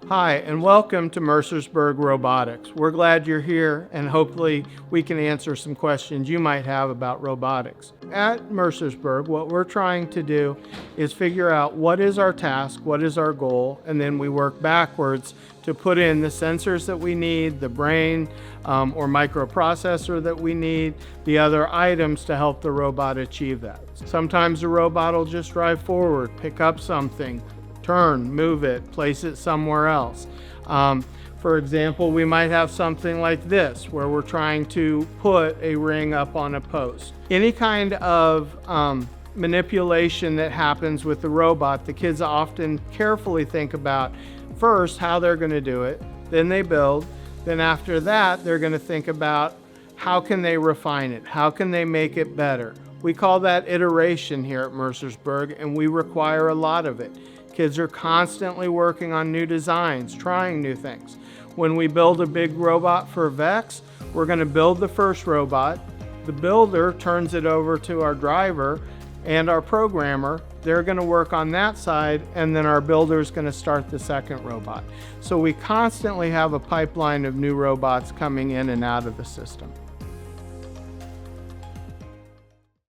Hi, and welcome to Mercersburg Robotics. We're glad you're here, and hopefully we can answer some questions you might have about robotics. At Mercersburg, what we're trying to do is figure out what is our task, what is our goal, and then we work backwards to put in the sensors that we need, the brain or microprocessor that we need, the other items to help the robot achieve that. Sometimes the robot will just drive forward, pick up something, turn, move it, place it somewhere else. For example, we might have something like this where we're trying to put a ring up on a post. Any kind of manipulation that happens with the robot, the kids often carefully think about first how they're going to do it, then they build, then after that they're going to think about how can they refine it, how can they make it better. We call that iteration here at Mercersburg, and we require a lot of it. Kids are constantly working on new designs, trying new things. When we build a big robot for VEX, we're going to build the first robot. The builder turns it over to our driver and our programmer. They're going to work on that side, and then our builder is going to start the second robot. So we constantly have a pipeline of new robots coming in and out of the system.